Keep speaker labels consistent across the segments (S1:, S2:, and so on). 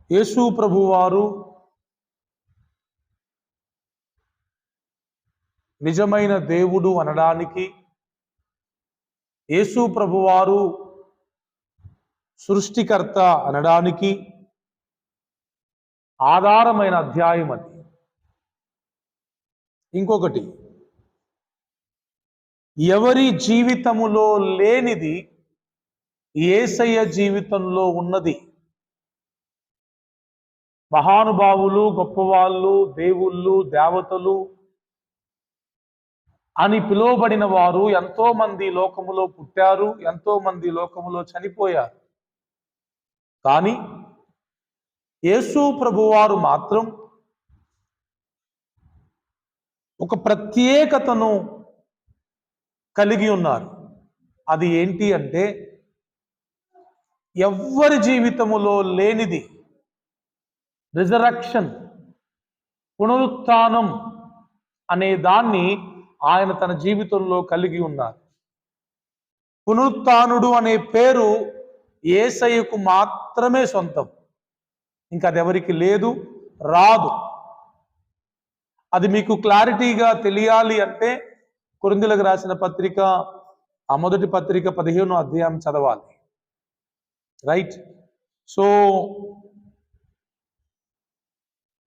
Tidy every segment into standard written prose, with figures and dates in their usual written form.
S1: యేసు ప్రభువారు నిజమైన దేవుడు అనడానికి, యేసు ప్రభువారు సృష్టికర్త అనడానికి ఆధారమైన అధ్యాయం అది. ఇంకొకటి, ఎవరి జీవితములో లేనిది యేసయ్య జీవితంలో ఉన్నది. మహానుభావులు, గొప్పవాళ్ళు, దేవుళ్ళు, దేవతలు అని పిలువబడిన వారు ఎంతో మంది లోకములో పుట్టారు, ఎంతో మంది లోకములో చనిపోయారు. కానీ యేసు ప్రభువారు మాత్రం ఒక ప్రత్యేకతను కలిగి ఉన్నారు. అది ఏంటి అంటే, ఎవ్వరి జీవితములో లేనిది రిజరక్షన్, పునరుత్థానం అనే దాన్ని ఆయన తన జీవితంలో కలిగి ఉన్నారు. పునరుత్థానుడు అనే పేరు యేసయ్యకు మాత్రమే సొంతం. ఇంకా అది ఎవరికి లేదు, రాదు. అది మీకు క్లారిటీగా తెలియాలి అంటే కొరింథీయులకు రాసిన పత్రిక, ఆ మొదటి పత్రిక 15వ అధ్యాయం చదవాలి. రైట్. సో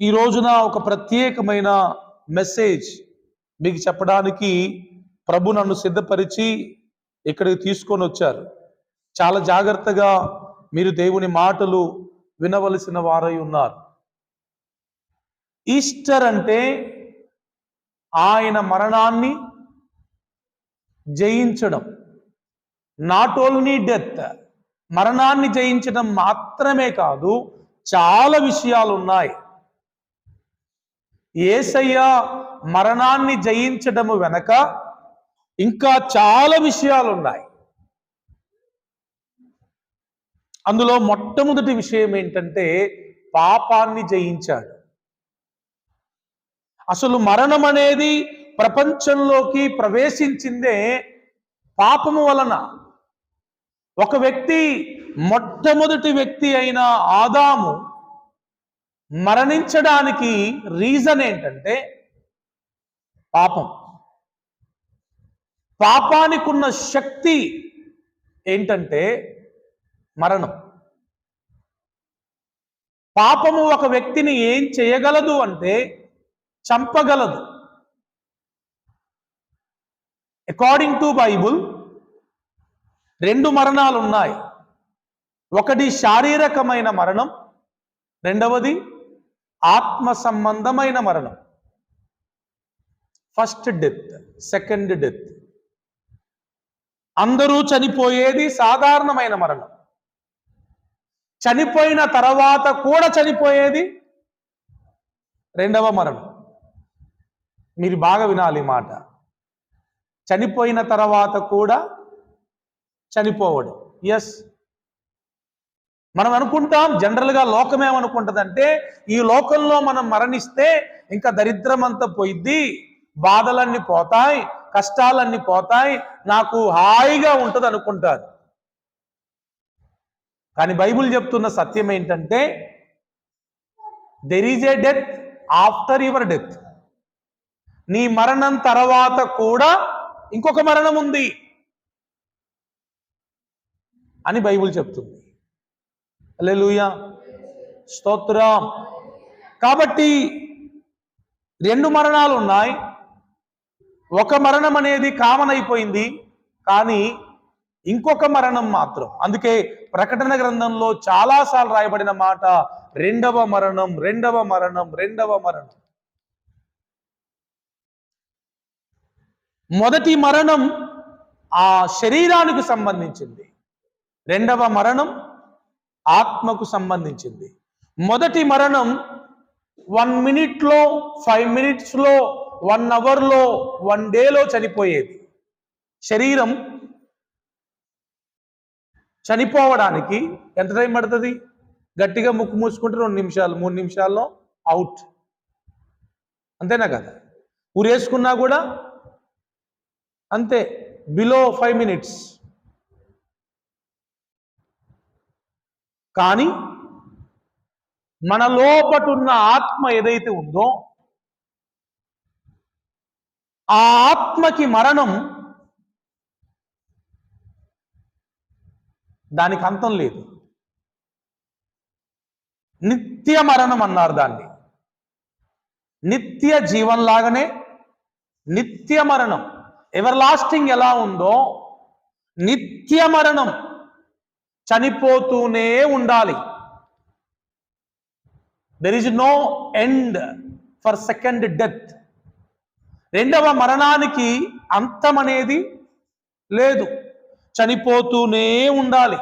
S1: ఈ రోజున ఒక ప్రత్యేకమైన మెసేజ్ మీకు చెప్పడానికి ప్రభు నన్ను సిద్ధపరిచి ఇక్కడికి తీసుకొని వచ్చారు. చాలా జాగ్రత్తగా మీరు దేవుని మాటలు వినవలసిన వారై ఉన్నారు. ఈస్టర్ అంటే ఆయన మరణాన్ని జయించడం. నాట్ ఓన్లీ డెత్, మరణాన్ని జయించడం మాత్రమే కాదు, చాలా విషయాలు ఉన్నాయి. యేసయ్య మరణాన్ని జయించడము వెనక ఇంకా చాలా విషయాలు ఉన్నాయి. అందులో మొట్టమొదటి విషయం ఏంటంటే, పాపాన్ని జయించాడు. అసలు మరణం అనేది ప్రపంచంలోకి ప్రవేశించిందే పాపము వలన. ఒక వ్యక్తి, మొట్టమొదటి వ్యక్తి అయిన ఆదాము మరణించడానికి రీజన్ ఏంటంటే పాపం. పాపానికి ఉన్న శక్తి ఏంటంటే మరణం. పాపము ఒక వ్యక్తిని ఏం చేయగలదు అంటే చంపగలదు. అకార్డింగ్ టు బైబుల్ 2 మరణాలు ఉన్నాయి. ఒకటి శారీరకమైన మరణం, రెండవది ఆత్మ సంబంధమైన మరణం. First death, second death. అందరూ చనిపోయేది సాధారణమైన మరణం. చనిపోయిన తర్వాత కూడా చనిపోయేది రెండవ మరణం. మీరు బాగా వినాలి ఈ మాట. చనిపోయిన తర్వాత కూడా చనిపోవడం. ఎస్, మనం అనుకుంటాం, జనరల్గా లోకం ఏమనుకుంటుందంటే, ఈ లోకంలో మనం మరణిస్తే ఇంకా దరిద్రం అంతా పోయిద్ది, బాధలన్నీ పోతాయి, కష్టాలన్నీ పోతాయి, నాకు హాయిగా ఉంటుంది అనుకుంటారు. కానీ బైబిల్ చెప్తున్న సత్యం ఏంటంటే, there is a death after your death. నీ మరణం తర్వాత కూడా ఇంకొక మరణం ఉంది అని బైబిల్ చెప్తుంది. హల్లెలూయా, స్తోత్రం. కాబట్టి 2 మరణాలు ఉన్నాయి. ఒక మరణం అనేది కామన్ అయిపోయింది, కానీ ఇంకొక మరణం మాత్రం. అందుకే ప్రకటన గ్రంథంలో చాలాసార్లు రాయబడిన మాట రెండవ మరణం, రెండవ మరణం, రెండవ మరణం. మొదటి మరణం ఆ శరీరానికి సంబంధించింది, రెండవ మరణం ఆత్మకు సంబంధించింది. మొదటి మరణం 1 మినిట్లో, 5 మినిట్స్లో, 1 అవర్లో, 1 డేలో చనిపోయేది. శరీరం చనిపోవడానికి ఎంత టైం పడుతుంది? గట్టిగా ముక్కు మూసుకుంటే 2 నిమిషాలు, 3 నిమిషాల్లో అవుట్. అంతేనా కదా? ఊరేసుకున్నా కూడా అంతే, బిలో 5 మినిట్స్. కానీ మన లోపటున్న ఆత్మ ఏదైతే ఉందో ఆ ఆత్మకి మరణం, దానికి అంతం లేదు. నిత్య మరణం అన్నారు దాన్ని. నిత్య జీవంలాగానే నిత్య మరణం, ఎవర్ లాస్టింగ్ ఎలా ఉందో నిత్య మరణం, చనిపోతూనే ఉండాలి. There is no end for second death. రెండవ మరణానికి అంతం అనేది లేదు, చనిపోతూనే ఉండాలి.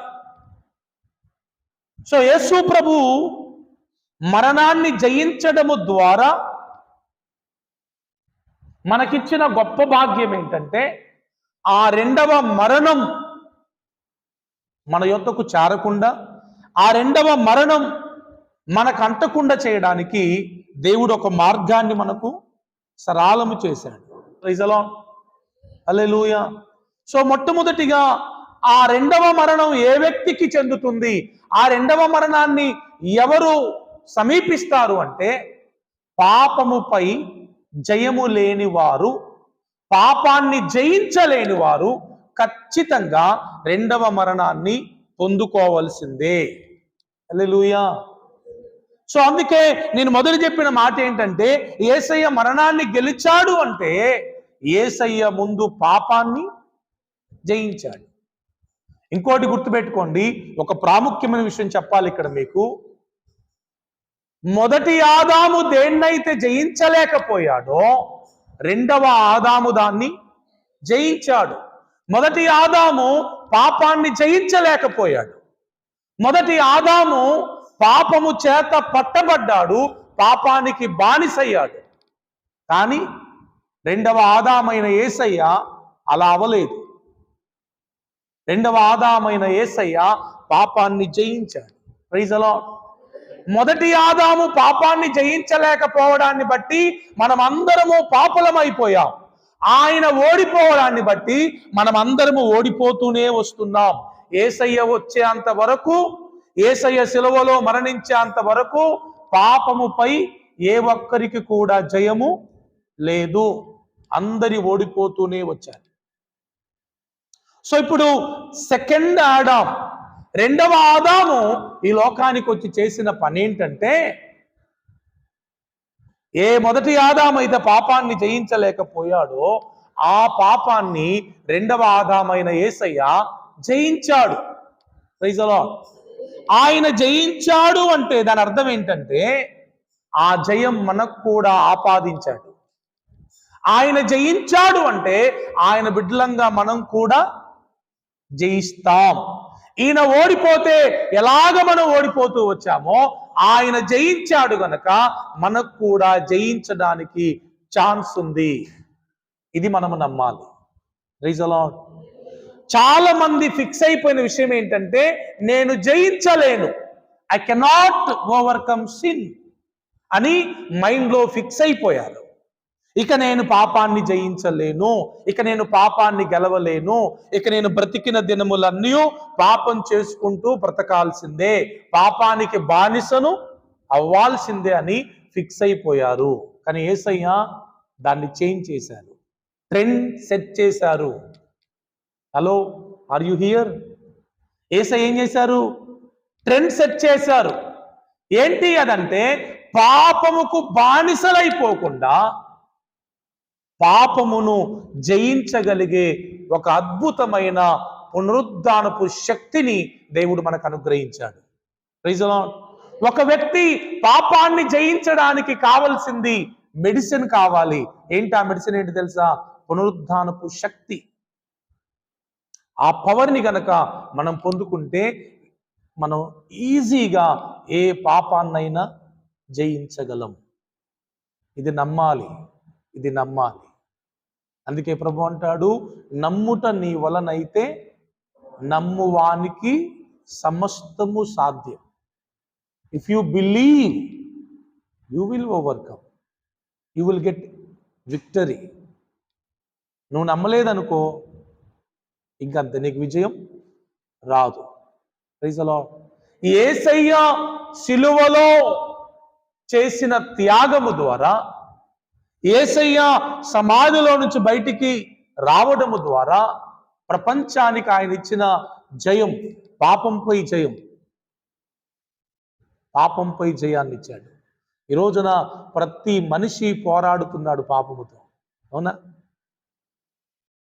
S1: సో యేసు ప్రభు మరణాన్ని జయించడము ద్వారా మనకిచ్చిన గొప్ప భాగ్యం ఏంటంటే ఆ రెండవ మరణం మన యొద్దకు చేరకుండా, ఆ రెండవ మరణం మనకు అంటకుండా చేయడానికి దేవుడు ఒక మార్గాన్ని మనకు సరళము చేశాడు. Praise the lord, hallelujah. So మొట్టమొదటిగా ఆ రెండవ మరణం ఏ వ్యక్తికి చెందుతుంది, ఆ రెండవ మరణాన్ని ఎవరు సమీపిస్తారు అంటే పాపముపై జయము లేని వారు, పాపాన్ని జయించలేని వారు ఖచ్చితంగా రెండవ మరణాన్ని పొందుకోవాల్సిందే. హల్లెలూయా. సో అందుకే నేను మొదలు చెప్పిన మాట ఏంటంటే యేసయ్య మరణాన్ని గెలిచాడు అంటే యేసయ్య ముందు పాపాన్ని జయించాడు. ఇంకోటి గుర్తుపెట్టుకోండి, ఒక ప్రాముఖ్యమైన విషయం చెప్పాలి ఇక్కడ మీకు. మొదటి ఆదాము దేన్నైతే జయించలేకపోయాడో రెండవ ఆదాము దాన్ని జయించాడు. మొదటి ఆదాము పాపాన్ని జయించలేకపోయాడు. మొదటి ఆదాము పాపము చేత పట్టబడ్డాడు, పాపానికి బానిసయ్యాడు. కానీ రెండవ ఆదామైన యేసయ్య అలా అవలేదు. రెండవ ఆదామైన యేసయ్య పాపాన్ని జయించాడు. Praise the lord. మొదటి ఆదాము పాపాన్ని జయించలేకపోవడాన్ని బట్టి మనం అందరము పాపలమైపోయాం. ఆయన ఓడిపోవడాన్ని బట్టి మనం అందరము ఓడిపోతూనే వస్తున్నాం. యేసయ్య వచ్చేంత వరకు, యేసయ్య శిలువలో మరణించేంత వరకు పాపముపై ఏ ఒక్కరికి కూడా జయము లేదు. అందరి ఓడిపోతూనే వచ్చారు. సో ఇప్పుడు సెకండ్ ఆదాం, రెండవ ఆదాము ఈ లోకానికి వచ్చి చేసిన పని ఏంటంటే, ఏ మొదటి ఆదాము అయితే పాపాన్ని జయించలేకపోయాడో ఆ పాపాన్ని రెండవ ఆదామైన యేసయ్య జయించాడు. Praise the lord. ఆయన జయించాడు అంటే దాని అర్థం ఏంటంటే ఆ జయం మనకు కూడా ఆపాదించాడు. ఆయన జయించాడు అంటే ఆయన బిడ్డలంగా మనం కూడా జయిస్తాం. ఈయన ఓడిపోతే ఎలాగ మనం ఓడిపోతూ వచ్చామో ఆయన జయించాడు గనక మనకు కూడా జయించడానికి ఛాన్స్ ఉంది. ఇది మనము నమ్మాలి. Praise the lord. చాలా మంది ఫిక్స్ అయిపోయిన విషయం ఏంటంటే నేను జయించలేను, ఐ కెనాట్ ఓవర్కమ్ సిన్ అని మైండ్లో ఫిక్స్ అయిపోయారు. ఇక నేను పాపాన్ని జయించలేను, ఇక నేను పాపాన్ని గెలవలేను, ఇక నేను బ్రతికిన దినములన్నీ పాపం చేసుకుంటూ బ్రతకాల్సిందే, పాపానికి బానిసను అవ్వాల్సిందే అని ఫిక్స్ అయిపోయారు. కానీ యేసయ్య దాన్ని చేంజ్ చేశారు, ట్రెండ్ సెట్ చేశారు. Hello, are you here? Yesayya ఏం చేశారు? ట్రెండ్ సెట్ చేశారు. ఏంటి అదంటే పాపముకు బానిసలైపోకుండా పాపమును జయించగలిగే ఒక అద్భుతమైన పునరుద్ధానపు శక్తిని దేవుడు మనకు అనుగ్రహించాడు. Praise the lord. ఒక వ్యక్తి పాపాన్ని జయించడానికి కావాల్సింది మెడిసిన్ కావాలి. ఏంటి ఆ మెడిసిన్ ఏంటి తెలుసా? పునరుద్ధానపు శక్తి. ఆ పవర్ని గనక మనం పొందుకుంటే మనం ఈజీగా ఏ పాపాన్నైనా జయించగలం. ఇది నమ్మాలి, ఇది నమ్మాలి. అందుకే ప్రభు అంటాడు, నమ్ముట నీ వలనైతే నమ్మువానికి సమస్తము సాధ్యం. If you believe you will overcome, you will get victory. నువ్వు నమ్మలేదనుకో ఇంకంతే, నీకు విజయం రాదు. Praise the lord. యేసయ్య సిలువలో చేసిన త్యాగము ద్వారా, యేసయ్య సమాధిలో నుంచి బయటికి రావడము ద్వారా ప్రపంచానికి ఆయన ఇచ్చిన జయం, పాపంపై జయం, పాపంపై జయాన్ని ఇచ్చాడు. ఈ రోజున ప్రతి మనిషి పోరాడుతున్నాడు పాపముతో, అవునా?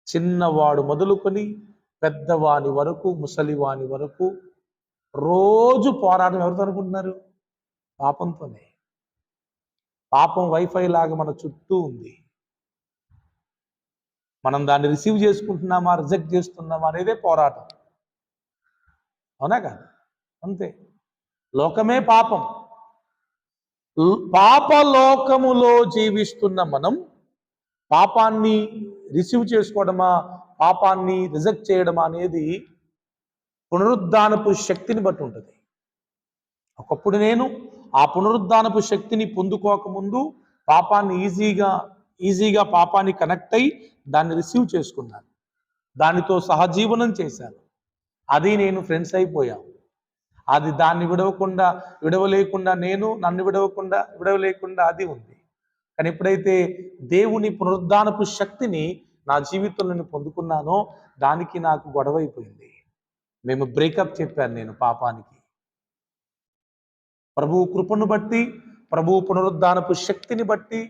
S1: చిన్నవాడు మొదలుకొని పెద్దవాని వరకు, ముసలివాని వరకు రోజు పోరాటం ఎవరితో అనుకుంటున్నారు? పాపంతోనే. పాపం వైఫై లాగా మన చుట్టూ ఉంది. మనం దాన్ని రిసీవ్ చేసుకుంటున్నామా, రిజెక్ట్ చేస్తున్నామా అనేదే పోరాటం, అవునా కాదు? అంతే. లోకమే పాపం. పాపలోకములో జీవిస్తున్న మనం పాపాన్ని రిసీవ్ చేసుకోవడమా, పాపాన్ని రిజెక్ట్ చేయడమా అనేది పునరుద్ధానపు శక్తిని బట్టి ఉంటుంది. ఒకప్పుడు నేను ఆ పునరుద్ధానపు శక్తిని పొందుకోకముందు పాపాన్ని ఈజీగా పాపాన్ని కనెక్ట్ అయి దాన్ని రిసీవ్ చేసుకున్నాను, దానితో సహజీవనం చేశాను. అది నేను ఫ్రెండ్స్ అయిపోయాను. అది దాన్ని విడవలేకుండా నేను, నన్ను విడవలేకుండా అది ఉంది. కానీ ఎప్పుడైతే దేవుని పునరుద్ధానపు శక్తిని నా జీవితంలో నేను పొందుకున్నానో దానికి నాకు గొడవ అయిపోయింది. మేము బ్రేకప్ చెప్పాను నేను పాపానికి. ప్రభువు కృపను బట్టి, ప్రభువు పునరుద్ధానపు శక్తిని బట్టి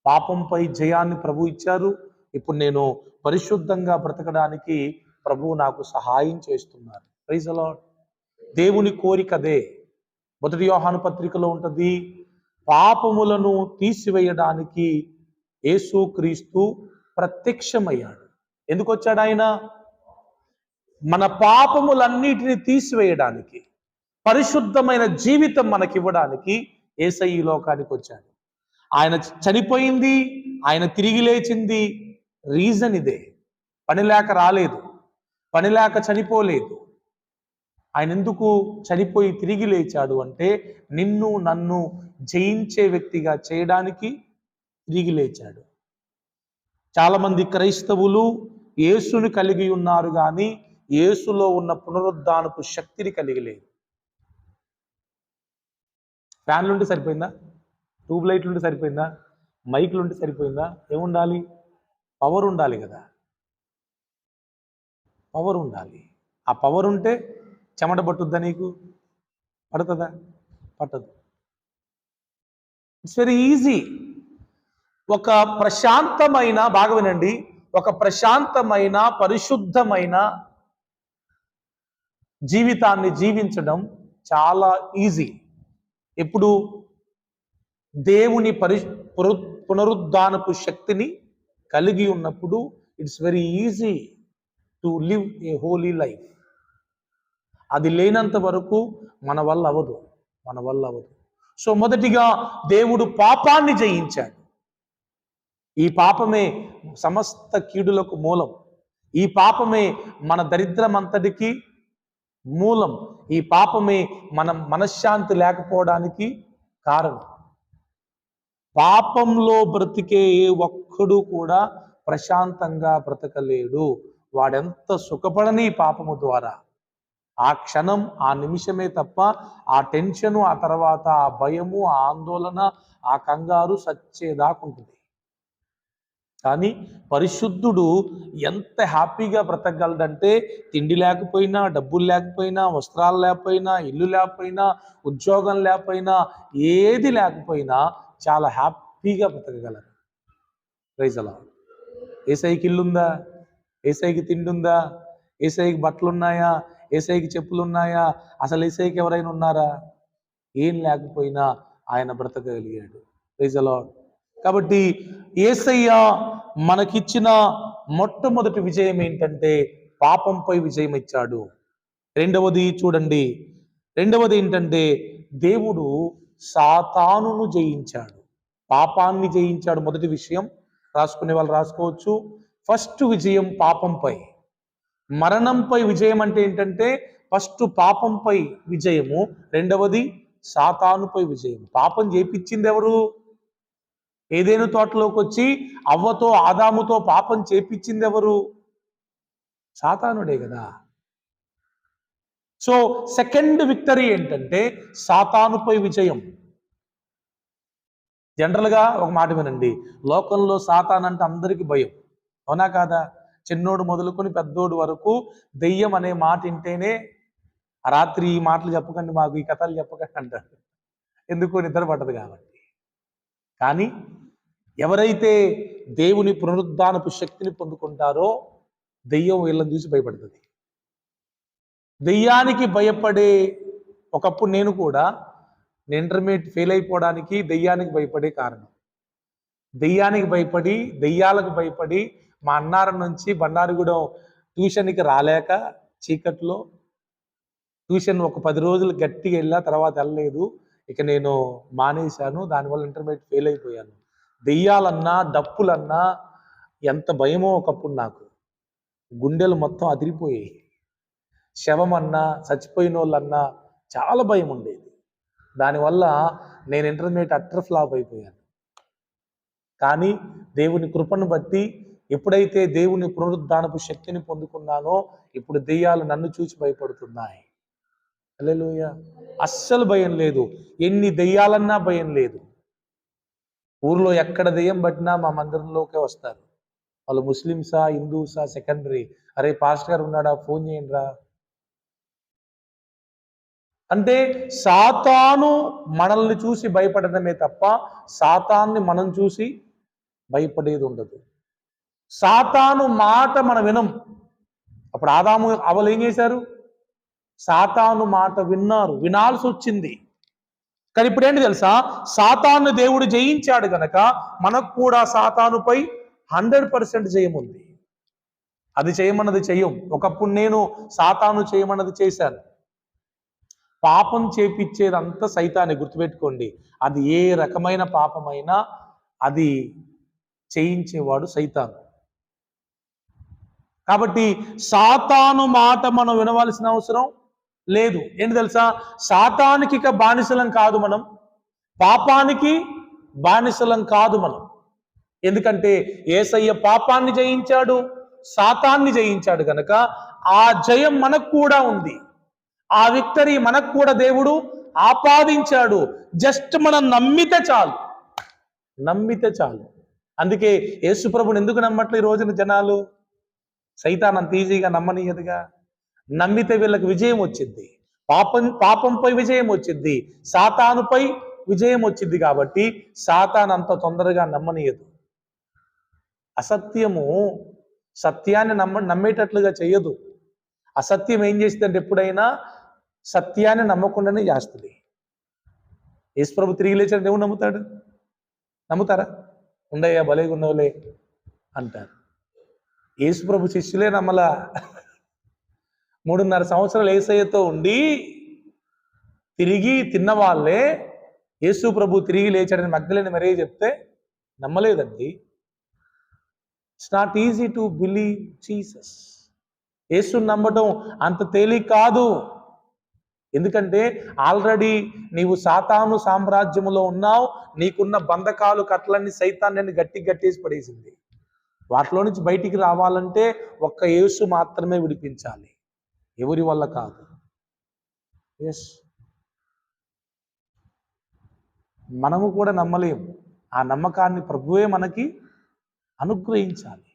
S1: పాపంపై జయాన్ని ప్రభు ఇచ్చారు. ఇప్పుడు నేను పరిశుద్ధంగా బ్రతకడానికి ప్రభువు నాకు సహాయం చేస్తున్నారు. Praise the lord. దేవుని కోరిక అదే. 1 యోహాను పత్రికలో ఉంటుంది, పాపములను తీసివేయడానికి యేసుక్రీస్తు ప్రత్యక్షమయ్యాడు. ఎందుకు వచ్చాడు ఆయన? మన పాపములన్నిటిని తీసివేయడానికి, పరిశుద్ధమైన జీవితం మనకివ్వడానికి యేసయ్య ఈ లోకానికి వచ్చాడు. ఆయన చనిపోయింది, ఆయన తిరిగి లేచింది, రీజన్ ఇదే. పని లేక రాలేదు, పని లేక చనిపోలేదు. ఆయన ఎందుకు చనిపోయి తిరిగి లేచాడు అంటే నిన్ను నన్ను జయించే వ్యక్తిగా చేయడానికి తిరిగి లేచాడు. చాలామంది క్రైస్తవులు యేసుని కలిగి ఉన్నారు కానీ యేసులో ఉన్న పునరుద్ధానపు శక్తిని కలిగి లేదు. ఫ్యాన్లుంటే సరిపోయిందా? ట్యూబ్ లైట్లుంటే సరిపోయిందా? మైక్లుంటే సరిపోయిందా? ఏముండాలి? పవర్ ఉండాలి కదా. పవర్ ఉండాలి. ఆ పవర్ ఉంటే చెమట పట్టుద్దా? నీకు పడుతుందా? పట్టదు. It's very easy. ఒక ప్రశాంతమైన, బాగా వినండి, ఒక ప్రశాంతమైన పరిశుద్ధమైన జీవితాన్ని జీవించడం చాలా ఈజీ. ఎప్పుడు? దేవుని పునరుద్ధానపు శక్తిని కలిగి ఉన్నప్పుడు it's very easy to live A Holi life. అది లేనంత వరకు మన వల్ల అవ్వదు. సో మొదటిగా దేవుడు పాపాన్ని జయించాడు. ఈ పాపమే సమస్త కీడులకు మూలం. ఈ పాపమే మన దరిద్రమంతటికి మూలం. ఈ పాపమే మనం మనశ్శాంతి లేకపోవడానికి కారణం. పాపంలో బ్రతికే ఏ ఒక్కడు కూడా ప్రశాంతంగా బ్రతకలేడు. వాడెంత సుఖపడని పాపము ద్వారా ఆ క్షణం, ఆ నిమిషమే తప్ప ఆ టెన్షను, ఆ తర్వాత ఆ భయము, ఆ ఆందోళన, ఆ కంగారు సచ్చేదాకుంటుంది. కానీ పరిశుద్ధుడు ఎంత హ్యాపీగా బ్రతకగలడంటే తిండి లేకపోయినా, డబ్బులు లేకపోయినా, వస్త్రాలు లేకపోయినా, ఇల్లు లేకపోయినా, ఉద్యోగం లేకపోయినా, ఏది లేకపోయినా చాలా హ్యాపీగా బ్రతకగలరు. Praise the Lord. యేసయ్యకి ఇల్లుందా? యేసయ్యకి తిండి ఉందా? యేసయ్యకి బట్టలు ఉన్నాయా? యేసయ్యకి చెప్పులు ఉన్నాయా? అసలు యేసయ్యకి ఎవరైనా ఉన్నారా? ఏం లేకపోయినా ఆయన బ్రతకగలిగాడు. Praise the lord. కాబట్టి యేసయ్య మనకిచ్చిన మొట్టమొదటి విజయం ఏంటంటే పాపంపై విజయం ఇచ్చాడు. రెండవది చూడండి, రెండవది ఏంటంటే దేవుడు సాతానును జయించాడు, పాపాన్ని జయించాడు. మొదటి విషయం రాసుకునే వాళ్ళు రాసుకోవచ్చు. ఫస్ట్ విజయం పాపంపై. మరణంపై విజయం అంటే ఏంటంటే ఫస్ట్ పాపంపై విజయము, రెండవది సాతానుపై విజయం. పాపం చేపించింది ఎవరు? ఏదేను తోటలోకి వచ్చి అవ్వతో ఆదాముతో పాపం చేపించింది ఎవరు? సాతానుడే కదా. సో సెకండ్ విక్టరీ ఏంటంటే సాతానుపై విజయం. జనరల్గా ఒక మాట వినండి, లోకంలో సాతాన్ అంటే అందరికీ భయం, అవునా కాదా? చిన్నోడు మొదలుకొని పెద్దోడు వరకు దెయ్యం అనే మాట వింటేనే ఆ రాత్రి ఈ మాటలు చెప్పకండి, మాకు ఈ కథలు చెప్పకండి అంటారు. ఎందుకు? నిద్ర పట్టదు కాబట్టి. కానీ ఎవరైతే దేవుని పునరుద్ధానపు శక్తిని పొందుకుంటారో దెయ్యం వీళ్ళని చూసి భయపడుతుంది. దెయ్యానికి భయపడే, ఒకప్పుడు నేను కూడా ఇంటర్మీడియట్ ఫెయిల్ అయిపోవడానికి దెయ్యానికి భయపడే కారణం. దెయ్యానికి భయపడి, దెయ్యాలకు భయపడి మా అన్నారం నుంచి బండారుగూడెం ట్యూషన్కి రాలేక చీకట్లో ట్యూషన్ ఒక 10 రోజులు గట్టిగా వెళ్ళా, తర్వాత వెళ్ళలేదు. ఇక నేను మానేశాను. దానివల్ల ఇంటర్మీడియట్ ఫెయిల్ అయిపోయాను. దెయ్యాలన్నా డప్పులన్నా ఎంత భయమో ఒకప్పుడు నాకు. గుండెలు మొత్తం అదిరిపోయాయి. శవమన్నా చచ్చిపోయిన వాళ్ళన్నా చాలా భయం ఉండేది. దానివల్ల నేను ఇంటర్మీడియట్ అట్టర్ ఫ్లాప్ అయిపోయాను. కానీ దేవుని కృపను బట్టి ఎప్పుడైతే దేవుని పునరుద్ధానపు శక్తిని పొందుకున్నానో ఇప్పుడు దెయ్యాలు నన్ను చూసి భయపడుతున్నాయి. హల్లెలూయా. అస్సలు భయం లేదు. ఎన్ని దెయ్యాలన్నా భయం లేదు. ఊర్లో ఎక్కడ దెయ్యం పట్టినా మా మందిరంలోకే వస్తారు. వాళ్ళు ముస్లిమ్సా హిందూసా సెకండరీ. అరే పాస్టర్ గారు ఉన్నాడా, ఫోన్ చేయండి రా అంటే. సాతాను మనల్ని చూసి భయపడడమే తప్ప సాతాన్ని మనం చూసి భయపడేది ఉండదు. సాతాను మాట మనం వినం. అప్పుడు ఆదాము అవలు ఏం చేశారు? సాతాను మాట విన్నారు, వినాల్సి వచ్చింది. కానీ ఇప్పుడు ఏంటి తెలుసా, సాతాను దేవుడు జయించాడు గనక మనకు కూడా సాతానుపై 100% జయం ఉంది. అది చేయమన్నది చెయ్యం. ఒకప్పుడు నేను సాతాను చేయమన్నది చేశాను. పాపం చేపిచ్చేదంతా సైతానే, గుర్తుపెట్టుకోండి. అది ఏ రకమైన పాపమైనా అది చేయించేవాడు సైతాను. కాబట్టి సాతాను మాట మనం వినవలసిన అవసరం లేదు. ఏంటి తెలుసా, సాతానికి ఇక బానిసలం కాదు మనం, పాపానికి బానిసలం కాదు మనం. ఎందుకంటే యేసయ్య పాపాన్ని జయించాడు, సాతాన్ని జయించాడు గనక ఆ జయం మనకు కూడా ఉంది. ఆ విక్టరీ మనకు కూడా దేవుడు ఆపాదించాడు. జస్ట్ మనం నమ్మితే చాలు, నమ్మితే చాలు. అందుకే యేసు ప్రభుని ఎందుకు నమ్మట్లే ఈ రోజున జనాలు? సైతాన్ అంత ఈజీగా నమ్మనీయదుగా. నమ్మితే వీళ్ళకి విజయం వచ్చింది, పాపంపై విజయం వచ్చింది, సాతానుపై విజయం వచ్చింది. కాబట్టి సాతాన్ అంత తొందరగా నమ్మనీయదు. అసత్యము సత్యాన్ని నమ్మేటట్లుగా చేయదు. అసత్యం ఏం చేస్తుందంటే ఎప్పుడైనా సత్యాన్ని నమ్మకుండానే చేస్తుంది. యేసుప్రభు తిరిగి లేచాడు, ఎవరు నమ్ముతాడు? నమ్ముతారా? ఉండయ్యా భలేగా ఉన్నవులే అంటారు. యేసుప్రభు శిష్యులే నమ్మలా. 3.5 సంవత్సరాలు యేసయ్యతో ఉండి తిరిగి తిన్న వాళ్ళే యేసు ప్రభు తిరిగి లేచాడని మగ్దలేని మరే చెప్తే నమ్మలేదండి. It's not easy to believe Jesus. యేసుని నమ్మటం అంత తేలిక కాదు. ఎందుకంటే ఆల్రెడీ నీవు సాతాను సామ్రాజ్యములో ఉన్నావు. నీకున్న బంధకాలు కట్లన్నీ సైతాన్ని గట్టేసి పడేసింది. వాటిలో నుంచి బయటికి రావాలంటే ఒక్క యేసు మాత్రమే విడిపించాలి, ఎవరి వల్ల కాదు. ఎస్, మనము కూడా నమ్మలేం. ఆ నమ్మకాన్ని ప్రభువే మనకి అనుగ్రహించాలి.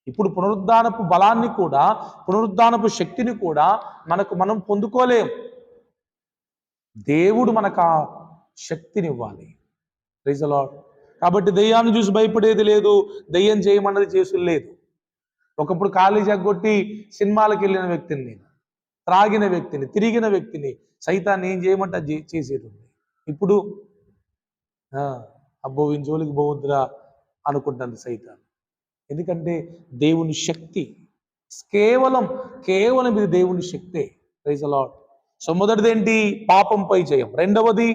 S1: ఇప్పుడు పునరుద్ధానపు బలాన్ని కూడా, పునరుద్ధానపు శక్తిని కూడా మనం పొందుకోలేం. దేవుడు మనకు ఆ శక్తిని ఇవ్వాలి. Praise the lord. కాబట్టి దెయ్యాన్ని చూసి భయపడేది లేదు, దెయ్యం చేయమన్నది చేసులు లేదు. ఒకప్పుడు కాలేజీ ఎగ్గొట్టి సినిమాలకు వెళ్ళిన వ్యక్తిని నేను, త్రాగిన వ్యక్తిని, తిరిగిన వ్యక్తిని సైతాన్ని ఏం చేయమంటే అది చేసేది. ఇప్పుడు అబ్బో ఈయన జోలికి పోవద్దురా అనుకుంటుంది సైతాన్. ఎందుకంటే దేవుని శక్తి కేవలం ఇది దేవుని శక్తే. Praise the lord. సో మొదటిది ఏంటి? పాపంపై జయం. రెండవది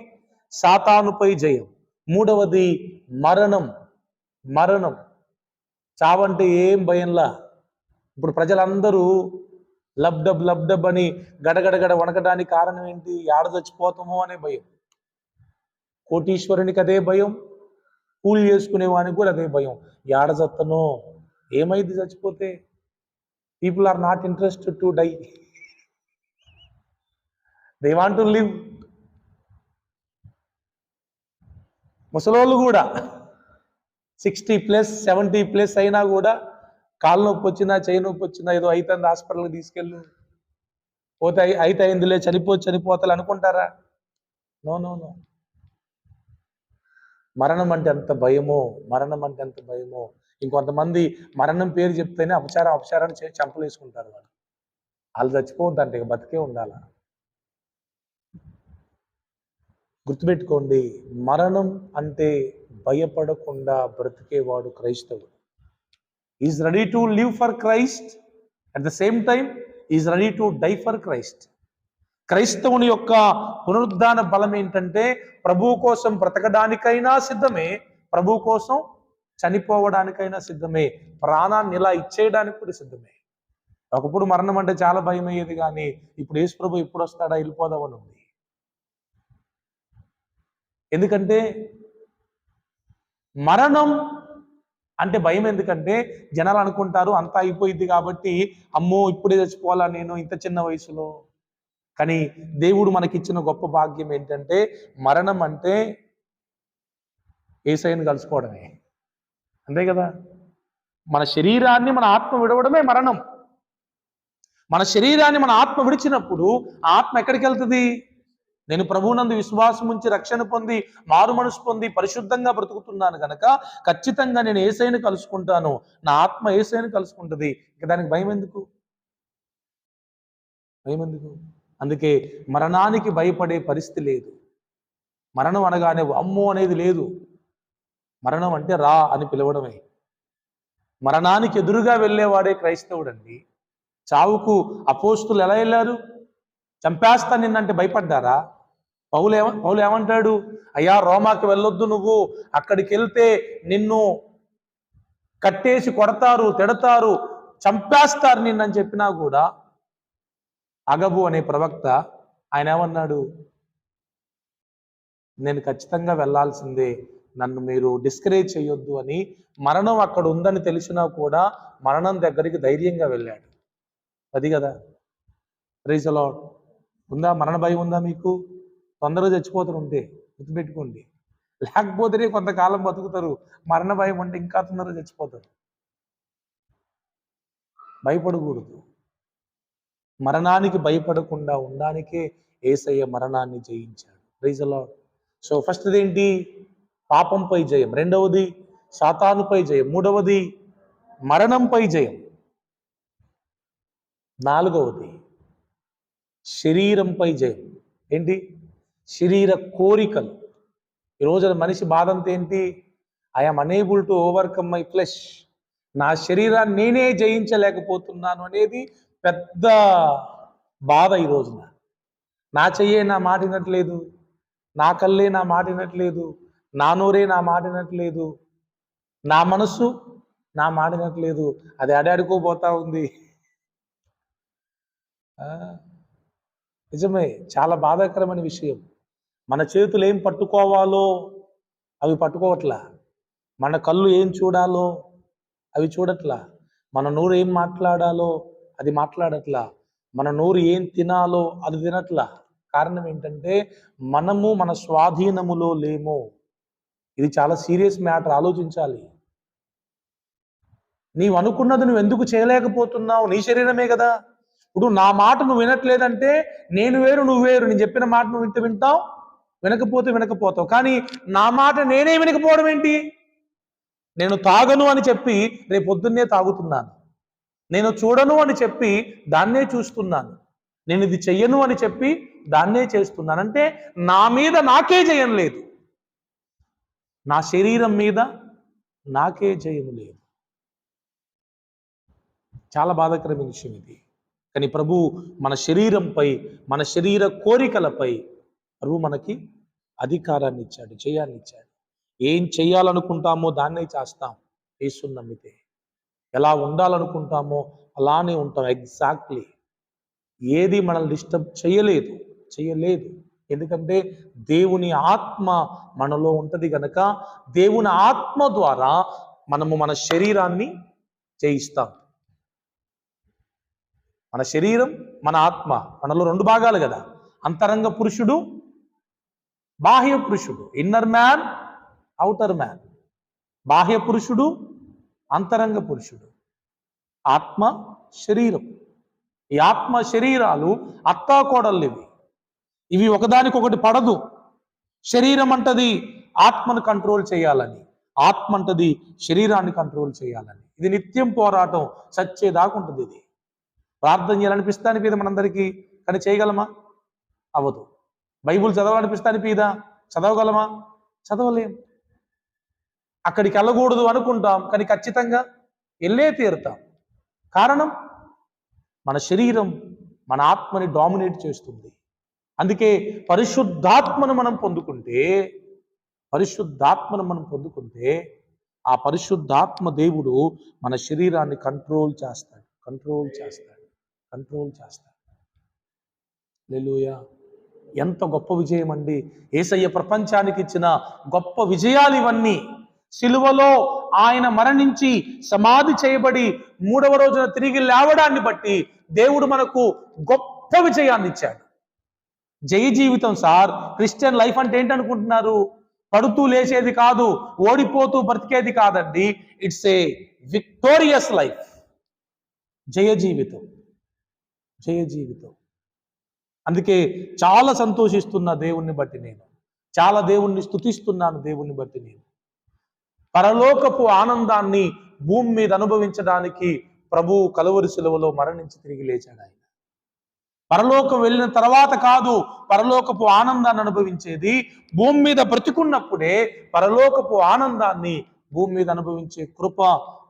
S1: సాతానుపై జయం. మూడవది మరణం. చావంటే ఏం భయంలా. ఇప్పుడు ప్రజలందరూ లబ్డబ్ అని గడగడగడ వణకడానికి కారణం ఏంటి? ఏడ చచ్చిపోతామో అనే భయం. కోటీశ్వరునికి అదే భయం, కూలి చేసుకునేవానికి కూడా అదే భయం. ఏడ చత్తనో, ఏమైంది చచ్చిపోతే. People are not interested to die, they want to live. ముసలోళ్ళు కూడా 60+, 70+ అయినా కూడా కాలు నొప్పి వచ్చినా, చేయి నొప్పి వచ్చినా, ఏదో అవుతుంది హాస్పిటల్కి తీసుకెళ్ళు, పోతే అయితే అయిందిలే, చనిపోతాలు అనుకుంటారా? No no no. మరణం అంటే ఎంత భయమో, మరణం అంటే ఎంత భయమో. ఇంకొంతమంది మరణం పేరు చెప్తేనే అపచారం చేసి చంపలు వేసుకుంటారు. వాళ్ళు చచ్చిపోవద్దంటే ఇక బతికే ఉండాల. గుర్తుపెట్టుకోండి, మరణం అంటే భయపడకుండా బ్రతికేవాడు క్రైస్తవుడు. Is ready to live for Christ, at the same time is ready to die for Christ. క్రైస్తవుని యొక్క పునరుద్ధాన బలం ఏంటంటే ప్రభువు కోసం బ్రతకడానికైనా సిద్ధమే, ప్రభువు కోసం చనిపోవడానికైనా సిద్ధమే, ప్రాణాన్ని ఇలా ఇచ్చేయడానికి కూడా సిద్ధమే. ఒకప్పుడు మరణం అంటే చాలా భయం అయ్యేది, కానీ ఇప్పుడు యేసు ప్రభు ఎప్పుడు వస్తాడా, వెళ్ళిపోదామని ఉంది. ఎందుకంటే మరణం అంటే భయం. ఎందుకంటే జనాలు అనుకుంటారు అంతా అయిపోయింది కాబట్టి, అమ్మో ఇప్పుడే చచ్చిపోవాలా నేను ఇంత చిన్న వయసులో. కానీ దేవుడు మనకిచ్చిన గొప్ప భాగ్యం ఏంటంటే మరణం అంటే యేసయ్యను కలుసుకోవడమే, అంతే కదా. మన శరీరాన్ని మన ఆత్మ విడవడమే మరణం. మన శరీరాన్ని మన ఆత్మ విడిచినప్పుడు ఆత్మ ఎక్కడికి వెళ్తుంది? నేను ప్రభువునందు విశ్వాసం ఉంచి రక్షణ పొంది మారు మనసు పొంది పరిశుద్ధంగా బ్రతుకుతున్నాను కనుక ఖచ్చితంగా నేను యేసయ్యను కలుసుకుంటాను, నా ఆత్మ యేసయ్యను కలుసుకుంటుంది. ఇక దానికి భయం ఎందుకు? భయం ఎందుకు? అందుకే మరణానికి భయపడే పరిస్థితి లేదు. మరణం అనగానే అమ్మో అనేది లేదు. మరణం అంటే రా అని పిలవడమే. మరణానికి ఎదురుగా వెళ్ళేవాడే క్రైస్తవుడండి. చావుకు అపోస్తులు ఎలా వెళ్ళారు? చంపేస్తా నిన్నంటే భయపడ్డారా? పౌలు ఏమంటాడు? అయ్యా రోమాకి వెళ్ళొద్దు, నువ్వు అక్కడికి వెళ్తే నిన్ను కట్టేసి కొడతారు, తిడతారు, చంపేస్తారు నిన్నని చెప్పినా కూడా అగబు అనే ప్రవక్త ఆయన ఏమన్నాడు? నేను ఖచ్చితంగా వెళ్ళాల్సిందే, నన్ను మీరు డిస్కరేజ్ చేయొద్దు అని. మరణం అక్కడ ఉందని తెలిసినా కూడా మరణం దగ్గరికి ధైర్యంగా వెళ్ళాడు. అది కదా. Praise the lord. ఉందా మరణ భయం? ఉందా మీకు? తొందరగా చచ్చిపోతారు ఉంటే గుర్తుపెట్టుకోండి, లేకపోతేనే కొంతకాలం బతుకుతారు. మరణ భయం ఉంటే ఇంకా తొందరగా చచ్చిపోతారు. భయపడకూడదు. మరణానికి భయపడకుండా ఉండడానికే యేసయ్య మరణాన్ని జయించాడు. Praise the lord. సో ఫస్ట్ది ఏంటి? పాపంపై జయం. రెండవది సాతానుపై జయం. మూడవది మరణంపై జయం. నాలుగవది శరీరంపై జయం. ఏంటి? శరీర కోరికలు. ఈరోజు మనిషి బాధ అంతా ఏంటి? I'm unable to overcome my flesh. నా శరీరాన్ని నేనే జయించలేకపోతున్నాను అనేది పెద్ద బాధ ఈ రోజున. నా చెయ్యే నా మాట వినట్లేదు, నా కళ్ళే నా మాట వినట్లేదు, నా నోరే నా మాట వినట్లేదు, నా మనసు నా మాట వినట్లేదు, అది అడాడుకోబోతా ఉంది. నిజమే, చాలా బాధాకరమైన విషయం. మన చేతులు ఏం పట్టుకోవాలో అవి పట్టుకోవట్లా, మన కళ్ళు ఏం చూడాలో అవి చూడట్లా, మన నోరు ఏం మాట్లాడాలో అది మాట్లాడట్లా, మన నోరు ఏం తినాలో అది తినట్లా. కారణం ఏంటంటే మనము మన స్వాధీనములో లేము. ఇది చాలా సీరియస్ మ్యాటర్, ఆలోచించాలి. నీవు అనుకున్నది నువ్వు ఎందుకు చేయలేకపోతున్నావు? నీ శరీరమే కదా. ఇప్పుడు నా మాట నువ్వు వినట్లేదంటే నేను వేరు నువ్వు వేరు. నేను చెప్పిన మాట నువ్వు వింటావు, వినకపోతే వినకపోతావు. కానీ నా మాట నేనే వినకపోవడం ఏంటి? నేను తాగను అని చెప్పి రేపు పొద్దున్నే తాగుతున్నాను, నేను చూడను అని చెప్పి దాన్నే చూస్తున్నాను, నేను ఇది చెయ్యను అని చెప్పి దాన్నే చేస్తున్నాను. అంటే నా మీద నాకే జయం లేదు, నా శరీరం మీద నాకే జయం లేదు. చాలా బాధాకరమైన విషయం ఇది. కానీ ప్రభు మన శరీరంపై, మన శరీర కోరికలపై ప్రభు మనకి అధికారాన్ని ఇచ్చాడు, జయాన్ని ఇచ్చాడు. ఏం చెయ్యాలనుకుంటామో దాన్నే చేస్తాం యేసుని నమ్మితే. ఎలా ఉండాలనుకుంటామో అలానే ఉంటాం. ఎగ్జాక్ట్లీ. ఏది మనల్ని డిస్టర్బ్ చేయలేదు. ఎందుకంటే దేవుని ఆత్మ మనలో ఉంటుంది కనుక దేవుని ఆత్మ ద్వారా మనము మన శరీరాన్ని జయిస్తాం. మన శరీరం, మన ఆత్మ, మనలో రెండు భాగాలు కదా. అంతరంగ పురుషుడు, బాహ్య పురుషుడు, ఇన్నర్ మ్యాన్, ఔటర్ మ్యాన్, బాహ్య పురుషుడు, అంతరంగ పురుషుడు, ఆత్మ, శరీరం. ఈ ఆత్మ శరీరాలు అత్తాకోడళ్ళు ఇవి ఒకదానికొకటి పడదు. శరీరం అంటది ఆత్మను కంట్రోల్ చేయాలని, ఆత్మ అంటది శరీరాన్ని కంట్రోల్ చేయాలని. ఇది నిత్యం పోరాటం, చచ్చేదాకా ఉంటుంది. ఇది ప్రార్థన చేయాలనిపిస్తాని మీద మనందరికీ, కానీ చేయగలమా? అవ్వదు. బైబుల్ చదవాలనిపిస్తాని మీద చదవగలమా? చదవలేం. అక్కడికి వెళ్ళకూడదు అనుకుంటాం, కానీ ఖచ్చితంగా వెళ్ళే తీరుతాం. కారణం మన శరీరం మన ఆత్మని డామినేట్ చేస్తుంది. అందుకే పరిశుద్ధాత్మను మనం పొందుకుంటే ఆ పరిశుద్ధాత్మ దేవుడు మన శరీరాన్ని కంట్రోల్ చేస్తాడు. హల్లెలూయా. ఎంత గొప్ప విజయం అండి! యేసయ్య ప్రపంచానికి ఇచ్చిన గొప్ప విజయాలు ఇవన్నీ. సిలువలో ఆయన మరణించి సమాధి చేయబడి 3వ రోజున తిరిగి లేవడాన్ని బట్టి దేవుడు మనకు గొప్ప విజయాన్ని ఇచ్చాడు. జయ జీవితం సార్. క్రిస్టియన్ లైఫ్ అంటే ఏంటనుకుంటున్నారు? పడుతూ లేచేది కాదు, ఓడిపోతూ బ్రతికేది కాదండి. It's a victorious life. జయ జీవితం. అందుకే చాలా సంతోషిస్తున్నా దేవుణ్ణి బట్టి, నేను చాలా దేవుణ్ణి స్తుతిస్తున్నాను. దేవుణ్ణి బట్టి నేను పరలోకపు ఆనందాన్ని భూమి మీద అనుభవించడానికి ప్రభు కలువరి శిలువలో మరణించి తిరిగి లేచాడు. ఆయన పరలోకం వెళ్ళిన తర్వాత కాదు పరలోకపు ఆనందాన్ని అనుభవించేది, భూమి మీద బ్రతికున్నప్పుడే పరలోకపు ఆనందాన్ని భూమి మీద అనుభవించే కృప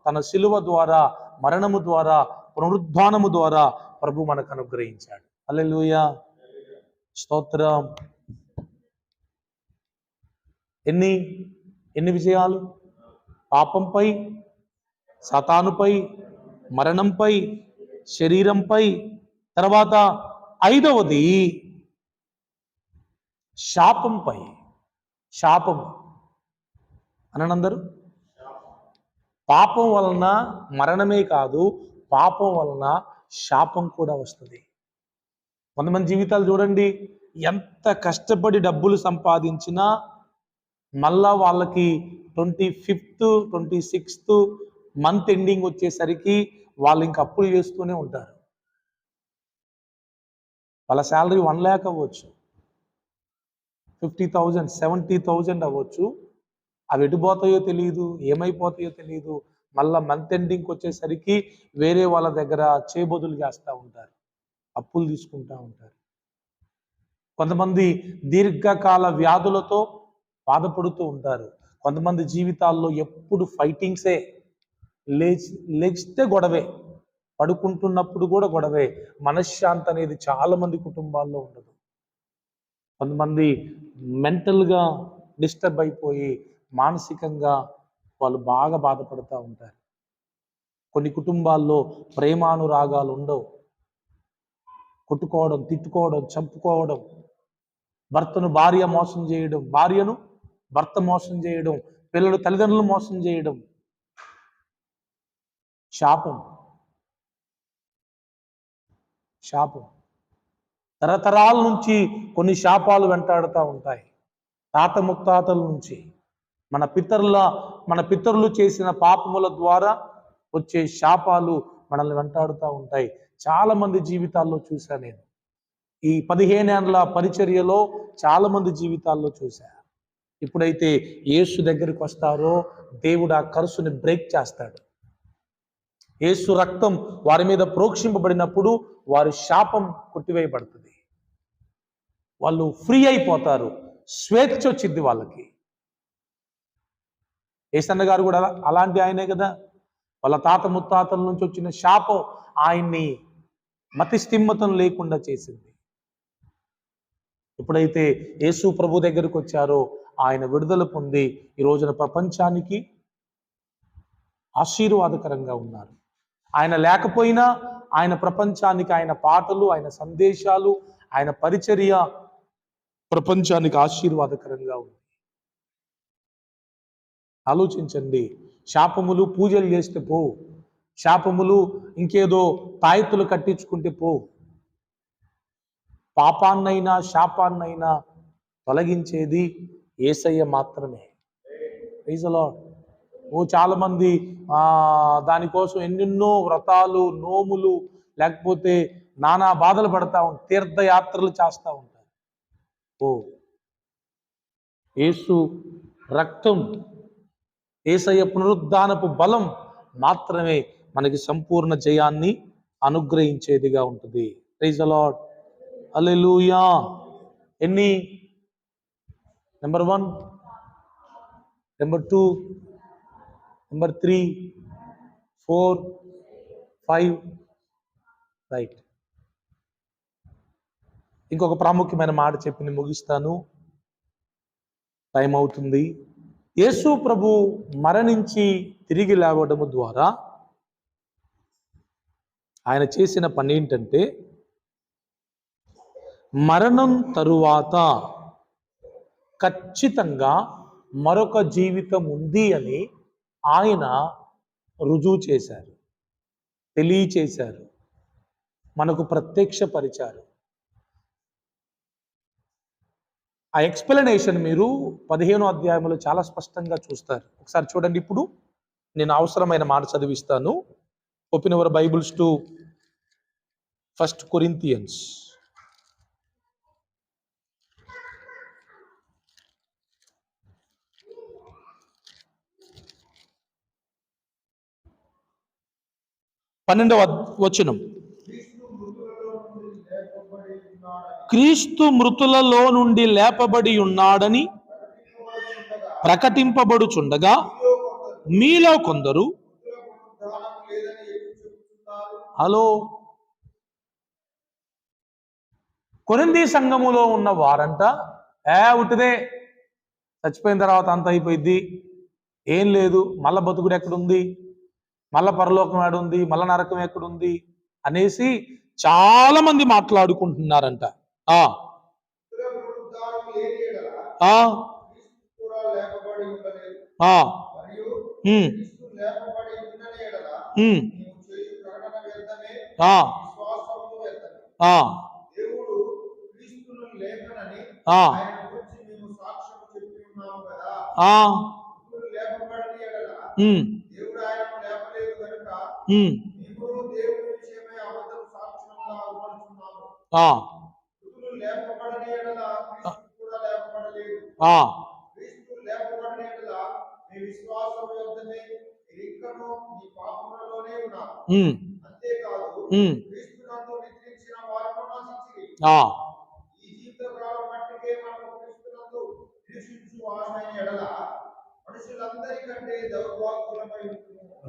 S1: తన శిలువ ద్వారా, మరణము ద్వారా, పునరుద్ధానము ద్వారా ప్రభు మనకు అనుగ్రహించాడు. హల్లెలూయా, స్తోత్రం. ఎన్ని విజయాలు! పాపంపై, సాతానుపై, మరణంపై, శరీరంపై. తర్వాత 5వది శాపంపై. శాపము అనందరూ. పాపం వలన మరణమే కాదు, పాపం వలన శాపం కూడా వస్తుంది. కొంతమంది జీవితాలు చూడండి, ఎంత కష్టపడి డబ్బులు సంపాదించినా మళ్ళా వాళ్ళకి 25th 26th మంత్ ఎండింగ్ వచ్చేసరికి వాళ్ళు ఇంక అప్పులు చేస్తూనే ఉంటారు. వాళ్ళ శాలరీ 1 lakh అవ్వచ్చు, 50,000 70,000 అవ్వచ్చు. అవి ఎటుపోతాయో తెలియదు, ఏమైపోతాయో తెలియదు. మళ్ళా మంత్ ఎండింగ్కి వచ్చేసరికి వేరే వాళ్ళ దగ్గర చేబదులు చేస్తూ ఉంటారు, అప్పులు తీసుకుంటూ ఉంటారు. కొంతమంది దీర్ఘకాల వ్యాధులతో బాధపడుతూ ఉంటారు. కొంతమంది జీవితాల్లో ఎప్పుడు ఫైటింగ్సే, లేచితే గొడవే, పడుకుంటున్నప్పుడు కూడా గొడవే. మనశ్శాంతి అనేది చాలా మంది కుటుంబాల్లో ఉండదు. కొంతమంది మెంటల్గా డిస్టర్బ్ అయిపోయి మానసికంగా వాళ్ళు బాగా బాధపడుతూ ఉంటారు. కొన్ని కుటుంబాల్లో ప్రేమానురాగాలు ఉండవు. కొట్టుకోవడం, తిట్టుకోవడం, చంపుకోవడం, భర్తను భార్య మోసం చేయడం, భార్యను భర్త మోసం చేయడం, పిల్లలు తల్లిదండ్రులు మోసం చేయడం. శాపం. తరతరాల నుంచి కొన్ని శాపాలు వెంటాడుతూ ఉంటాయి. తాత ముత్తాతల నుంచి మన పితరులు చేసిన పాపముల ద్వారా వచ్చే శాపాలు మనల్ని వెంటాడుతూ ఉంటాయి. చాలా మంది జీవితాల్లో చూశా నేను. ఈ 15 ఏళ్ల పరిచర్యలో చాలా మంది జీవితాల్లో చూశా. ఎప్పుడైతే యేసు దగ్గరికి వస్తారో దేవుడు ఆ కర్సుని బ్రేక్ చేస్తాడు. యేసు రక్తం వారి మీద ప్రోక్షింపబడినప్పుడు వారి శాపం కొట్టివేయబడుతుంది. వాళ్ళు ఫ్రీ అయిపోతారు, స్వేచ్ఛ వచ్చింది వాళ్ళకి. యేసన్న గారు కూడా అలాంటి ఆయనే కదా. వాళ్ళ తాత ముత్తాతల నుంచి వచ్చిన శాపం ఆయన్ని మతిస్థిమ్మతం లేకుండా చేసింది. ఎప్పుడైతే యేసు ప్రభు దగ్గరికి వచ్చారో ఆయన విడుదల పొంది ఈ రోజున ప్రపంచానికి ఆశీర్వాదకరంగా ఉన్నారు. ఆయన లేకపోయినా ఆయన ప్రపంచానికి, ఆయన పాటలు, ఆయన సందేశాలు, ఆయన పరిచర్య ప్రపంచానికి ఆశీర్వాదకరంగా ఉంది. ఆలోచించండి. శాపములు పూజలు చేస్తే పో, శాపములు ఇంకేదో తాయెత్తులు కట్టించుకుంటే పో. పాపాన్నైనా శాపాన్నైనా తొలగించేది యేసయ్య మాత్రమే. Praise the lord. చాలా మంది దానికోసం ఎన్నెన్నో వ్రతాలు, నోములు, లేకపోతే నానా బాధలు పడతా ఉంటారు, తీర్థయాత్రలు చేస్తూ ఉంటారు. యేసు రక్తం, యేసయ్య పునరుద్ధానపు బలం మాత్రమే మనకి సంపూర్ణ జయాన్ని అనుగ్రహించేదిగా ఉంటుంది. Praise the lord. హల్లెలూయా. ఎన్ని? Number 1, number 2, number 3, 4, 5. రైట్. ఇంకొక ప్రాముఖ్యమైన మాట చెప్పి ముగిస్తాను, టైం అవుతుంది. యేసు ప్రభు మరణించి తిరిగి లేవడము ద్వారా ఆయన చేసిన పని ఏంటంటే, మరణం తరువాత ఖచ్చితంగా మరొక జీవితం ఉంది అని ఆయన రుజువు చేశారు, తెలియచేశారు, మనకు ప్రత్యక్షపరిచారు. ఆ ఎక్స్ప్లెనేషన్ మీరు 15వ అధ్యాయంలో చాలా స్పష్టంగా చూస్తారు. ఒకసారి చూడండి. ఇప్పుడు నేను అవసరమైన మాట చదివిస్తాను. Open your Bibles to 1 Corinthians. పన్నెండవ వచనం. క్రీస్తు మృతులలో నుండి లేపబడి ఉన్నాడని ప్రకటింపబడుచుండగా మీలో కొందరు హలో కొరింథీ సంఘములో ఉన్న వారంట ఉట్టిదే, చచ్చిపోయిన తర్వాత అంత అయిపోయింది, ఏం లేదు, మళ్ళా బతుకుడు ఎక్కడుంది, మళ్ళా పరలోకం ఎక్కడుంది, మళ్ళా నరకం ఎక్కడుంది అనేసి చాలా మంది మాట్లాడుకుంటున్నారంట.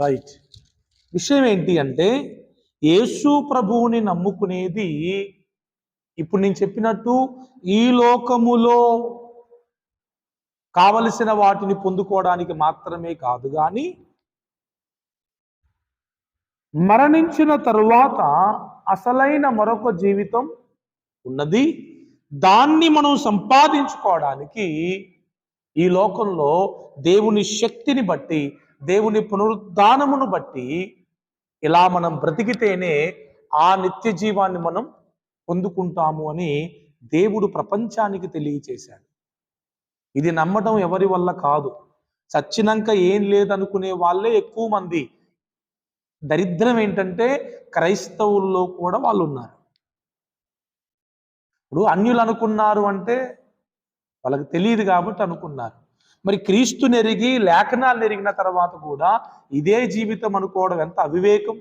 S1: రైట్. విషయం ఏంటి అంటే, యేసు ప్రభువుని నమ్ముకునేది ఇప్పుడు నేను చెప్పినట్టు ఈ లోకములో కావలసిన వాటిని పొందుకోవడానికి మాత్రమే కాదు, కానీ మరణించిన తరువాత అసలైన మరొక జీవితం ఉన్నది. దాన్ని మనం సంపాదించుకోవడానికి ఈ లోకంలో దేవుని శక్తిని బట్టి, దేవుని పునరుద్ధానమును బట్టి ఇలా మనం బ్రతికితేనే ఆ నిత్య జీవాన్ని మనం పొందుకుంటాము అని దేవుడు ప్రపంచానికి తెలియచేశాడు. ఇది నమ్మటం ఎవరి వల్ల కాదు. చచ్చినాక ఏం లేదనుకునే వాళ్ళే ఎక్కువ మంది. దరిద్రం ఏంటంటే క్రైస్తవుల్లో కూడా వాళ్ళు ఉన్నారు. ఇప్పుడు అన్యులు అనుకున్నారు అంటే వాళ్ళకి తెలియదు కాబట్టి అనుకున్నారు. మరి క్రీస్తుని ఎరిగి లేఖనాలను ఎరిగిన తర్వాత కూడా ఇదే జీవితం అనుకోవడం ఎంత అవివేకం.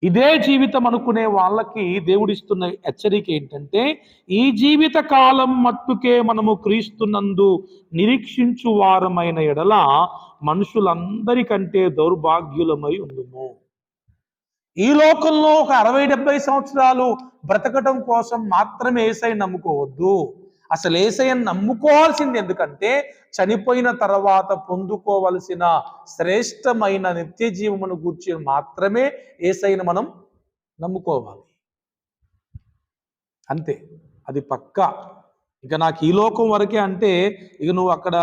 S1: ఇదే జీవితం అనుకునే వాళ్ళకి దేవుడిస్తున్న హెచ్చరిక ఏంటంటే, ఈ జీవిత కాలం మట్టుకే మనము క్రీస్తునందు నిరీక్షించు వారమైన ఎడల మనుషులందరికంటే దౌర్భాగ్యులమై ఉండుము. ఈ లోకంలో ఒక 60-70 సంవత్సరాలు బ్రతకటం కోసం మాత్రమే యేసయ్యను నమ్ముకోవద్దు. అసలు యేసయ్యను నమ్ముకోవాల్సింది ఎందుకంటే, చనిపోయిన తర్వాత పొందుకోవలసిన శ్రేష్టమైన నిత్య జీవమును గూర్చి మాత్రమే యేసయ్యను మనం నమ్ముకోవాలి. అంతే, అది పక్కా. ఇక నాకు ఈ లోకం వరకే అంటే ఇక నువ్వు అక్కడ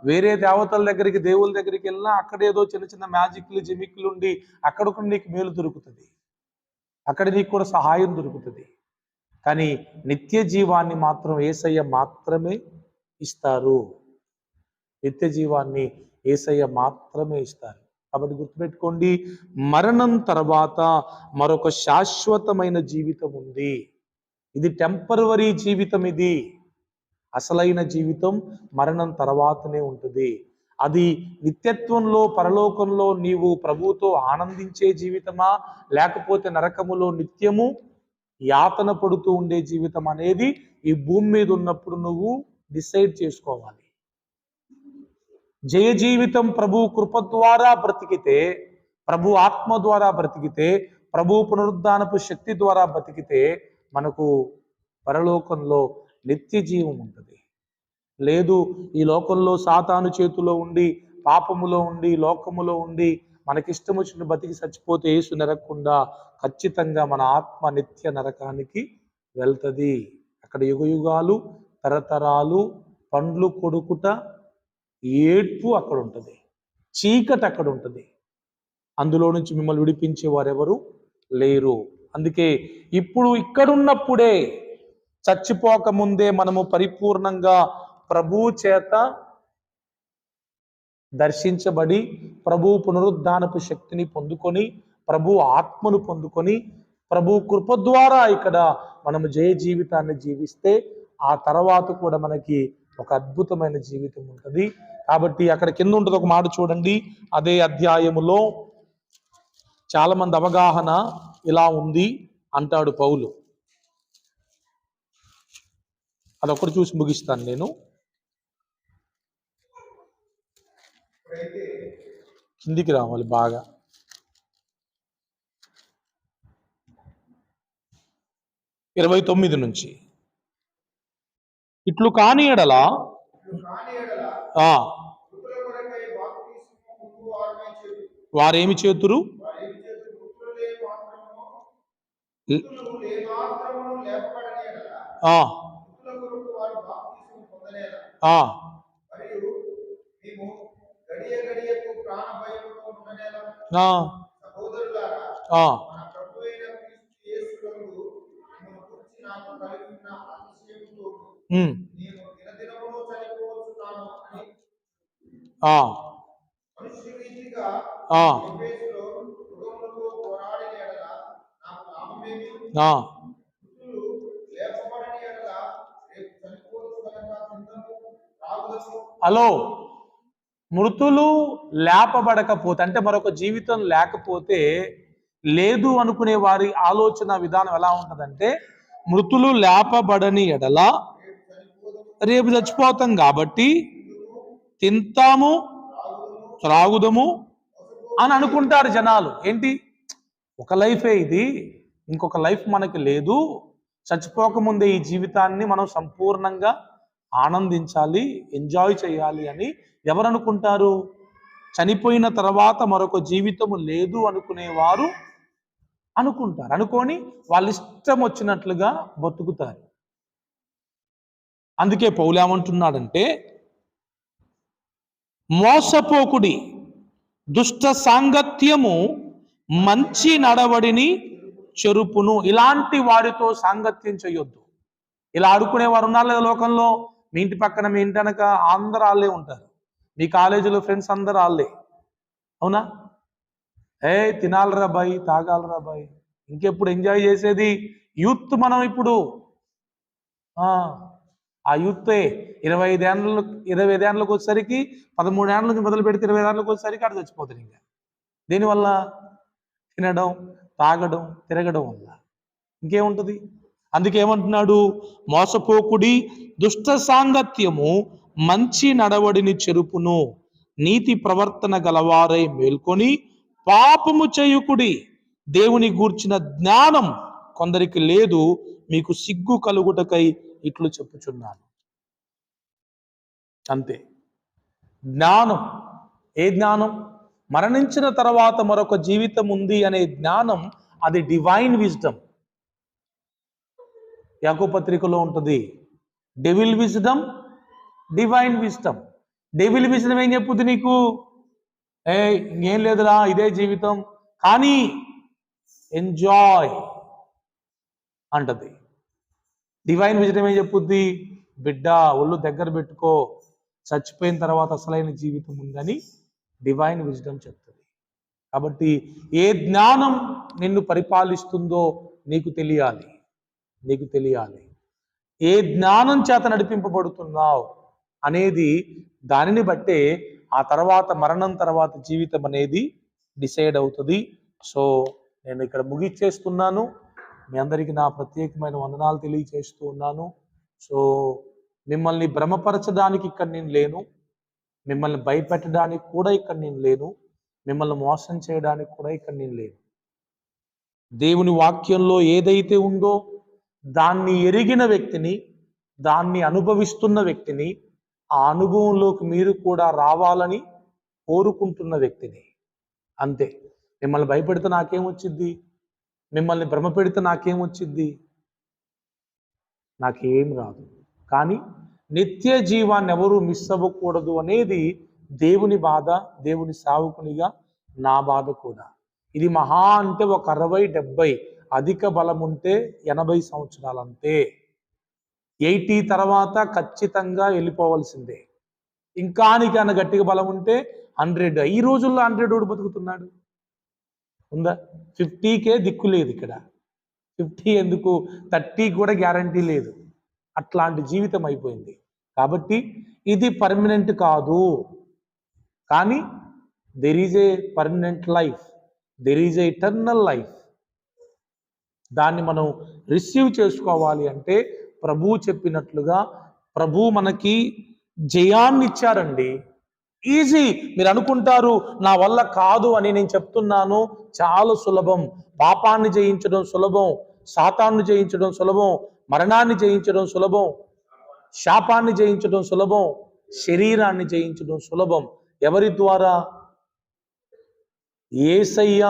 S1: వేరే దేవతల దగ్గరికి, దేవుళ్ళ దగ్గరికి వెళ్ళినా అక్కడ ఏదో చిన్న చిన్న మ్యాజిక్లు జిమిక్లు ఉండి అక్కడ కూడా నీకు మేలు దొరుకుతుంది, అక్కడ నీకు కూడా సహాయం దొరుకుతుంది. కానీ నిత్య జీవాన్ని మాత్రం యేసయ్య మాత్రమే ఇస్తారు. నిత్య జీవాన్ని యేసయ్య మాత్రమే ఇస్తారు. కాబట్టి గుర్తుపెట్టుకోండి, మరణం తర్వాత మరొక శాశ్వతమైన జీవితం ఉంది. ఇది టెంపరవరీ జీవితం. ఇది అసలైన జీవితం మరణం తర్వాతనే ఉంటుంది. అది నిత్యత్వంలో పరలోకంలో నీవు ప్రభువుతో ఆనందించే జీవితమా, లేకపోతే నరకములో నిత్యము యాతన పడుతూ ఉండే జీవితం అనేది ఈ భూమి మీద ఉన్నప్పుడు నువ్వు డిసైడ్ చేసుకోవాలి. జయ జీవితం ప్రభు కృప ద్వారా బ్రతికితే, ప్రభు ఆత్మ ద్వారా బ్రతికితే, ప్రభు పునరుద్ధానపు శక్తి ద్వారా బ్రతికితే మనకు పరలోకంలో నిత్య జీవం ఉంటుంది. లేదు, ఈ లోకంలో సాతాను చేతిలో ఉండి, పాపములో ఉండి, లోకములో ఉండి మనకిష్టం వచ్చిన బతికి చచ్చిపోతే యేసు నరకకుండా ఖచ్చితంగా మన ఆత్మ నిత్య నరకానికి వెళ్తుంది. అక్కడ యుగయుగాలు తరతరాలు పండ్లు కొడుకుట ఏడ్పు అక్కడ ఉంటుంది, చీకటి అక్కడ ఉంటుంది. అందులో నుంచి మిమ్మల్ని విడిపించే వారెవరు లేరు. అందుకే ఇప్పుడు ఇక్కడున్నప్పుడే, చచ్చిపోక ముందే మనము పరిపూర్ణంగా ప్రభువు చేత దర్శించబడి, ప్రభు పునరుద్ధానపు శక్తిని పొందుకొని, ప్రభు ఆత్మను పొందుకొని, ప్రభు కృప ద్వారా ఇక్కడ మనము జయ జీవితాన్ని జీవిస్తే ఆ తర్వాత కూడా మనకి ఒక అద్భుతమైన జీవితం ఉంటుంది. కాబట్టి అక్కడ కింద ఉంటుంది ఒక మాట చూడండి, అదే అధ్యాయములో చాలా మంది అవగాహన ఇలా ఉంది అంటాడు పౌలు. అదొకటి చూసి ముగిస్తాను నేను. కిందికి రావాలి బాగా. 29 నుంచి, ఇట్లు కాని ఎడల వారేమి చేతురు? హలో, మృతులు లేపబడకపోతే అంటే మరొక జీవితం లేకపోతే, లేదు అనుకునే వారి ఆలోచన విధానం ఎలా ఉంటుందంటే, మృతులు లేపబడని ఎడల రేపు చచ్చిపోతాం కాబట్టి తింటాము త్రాగుదము అని అనుకుంటారు జనాలు. ఏంటి, ఒక లైఫే ఇది, ఇంకొక లైఫ్ మనకి లేదు, చచ్చిపోకముందే ఈ జీవితాన్ని మనం సంపూర్ణంగా ఆనందించాలి, ఎంజాయ్ చేయాలి అని ఎవరు అనుకుంటారు? చనిపోయిన తర్వాత మరొక జీవితము లేదు అనుకునేవారు అనుకుంటారు. అనుకొని వాళ్ళ ఇష్టం వచ్చినట్లుగా బతుకుతారు. అందుకే పౌలు ఏమంటున్నాడంటే, మోసపోకుడి, దుష్ట సాంగత్యము మంచి నడవడిని చెరుపును. ఇలాంటి వారితో సాంగత్యం చేయొద్దు. ఇలా ఆడుకునే వారు ఉన్నారు లేదా లోకంలో? మీ ఇంటి పక్కన, మీ ఇంటి వెనక అందరూ వాళ్ళే ఉంటారు. మీ కాలేజీలో ఫ్రెండ్స్ అందరూ వాళ్ళే, అవునా? తినాలరా బాయ్, తాగాలరా బాయ్, ఇంకెప్పుడు ఎంజాయ్ చేసేది యూత్ మనం ఇప్పుడు. ఆ యూతే 25 ఏళ్ళకి వచ్చేసరికి, 13 ఏళ్ళ నుంచి మొదలు పెడితే 20 ఏళ్ళకి వచ్చేసరికి అక్కడ చచ్చిపోతుంది. ఇంకా దేనివల్ల? తినడం, తాగడం, తిరగడం వల్ల. ఇంకేముంటుంది? అందుకేమంటున్నాడు, మోసపోకుడి, దుష్ట సాంగత్యము మంచి నడవడిని చెరుపును, నీతి ప్రవర్తన గలవారై మేల్కొని పాపము చేయుకుడి, దేవుని గూర్చిన జ్ఞానం కొందరికి లేదు, మీకు సిగ్గు కలుగుటకై ఇట్లు చెప్పుచున్నాను. అంతే. జ్ఞానం. ఏ జ్ఞానం? మరణించిన తర్వాత మరొక జీవితం ఉంది అనే జ్ఞానం. అది డివైన్ విజ్డమ్. యాకోబు పత్రికలో ఉంటుంది, devil wisdom, divine wisdom. Devil wisdom ఏం చెప్పుద్ది నీకు? ఇంకేం లేదురా, ఇదే జీవితం, కానీ ఎంజాయ్ అంటది. డివైన్ విజ్డమ్ ఏం చెప్పుద్ది? బిడ్డ, ఒళ్ళు దగ్గర పెట్టుకో, చచ్చిపోయిన తర్వాత అసలైన జీవితం ఉందని డివైన్ విజ్డమ్ చెప్తుంది. కాబట్టి ఏ జ్ఞానం నిన్ను పరిపాలిస్తుందో నీకు తెలియాలి. ఏ జ్ఞానం చేత నడిపింపబడుతున్నావు అనేది దానిని బట్టే ఆ తర్వాత మరణం తర్వాత జీవితం అనేది డిసైడ్ అవుతుంది. సో నేను ఇక్కడ ముగిచ్చేస్తున్నాను. మీ అందరికీ నా ప్రత్యేకమైన వందనాలు తెలియజేస్తూ ఉన్నాను. సో మిమ్మల్ని భ్రమపరచడానికి ఇక్కడ నేను లేను, మిమ్మల్ని భయపెట్టడానికి కూడా ఇక్కడ నేను లేను, మిమ్మల్ని మోసం చేయడానికి కూడా ఇక్కడ నేను లేను. దేవుని వాక్యంలో ఏదైతే ఉందో దాన్ని ఎరిగిన వ్యక్తిని, దాన్ని అనుభవిస్తున్న వ్యక్తిని, ఆ అనుభవంలోకి మీరు కూడా రావాలని కోరుకుంటున్న వ్యక్తిని. అంతే. మిమ్మల్ని భయపెడితే నాకేమొచ్చింది, మిమ్మల్ని భ్రమ పెడితే నాకేమొచ్చింది? నాకేం రాదు. కానీ నిత్య జీవాన్ని ఎవరు మిస్ అవ్వకూడదు అనేది దేవుని బాధ, దేవుని సేవకునిగా నా బాధ కూడా. ఇది మహా అంటే ఒక 60-70, అధిక బలం ఉంటే 80 సంవత్సరాలు అంతే. 80 తర్వాత ఖచ్చితంగా వెళ్ళిపోవలసిందే. ఇంకా నీకన్నా గట్టిగా బలం ఉంటే 100. ఈ రోజుల్లో 100 ఓడి బతుకుతున్నాడు ఉందా? 50కే దిక్కు లేదు ఇక్కడ. 50 ఎందుకు, 30 కూడా గ్యారంటీ లేదు. అట్లాంటి జీవితం అయిపోయింది. కాబట్టి ఇది పర్మనెంట్ కాదు. కానీ there is a permanent life, there is a eternal life. దాన్ని మనం రిసీవ్ చేసుకోవాలి అంటే ప్రభువు చెప్పినట్లుగా ప్రభువు మనకి జయాన్ని ఇచ్చారండి. ఈజీ. మీరు అనుకుంటారు నా వల్ల కాదు అని. నేను చెప్తున్నాను, చాలా సులభం. పాపాన్ని జయించడం సులభం, సాతాన్ని జయించడం సులభం, మరణాన్ని జయించడం సులభం, శాపాన్ని జయించడం సులభం, శరీరాన్ని జయించడం సులభం. ఎవరి ద్వారా? యేసయ్య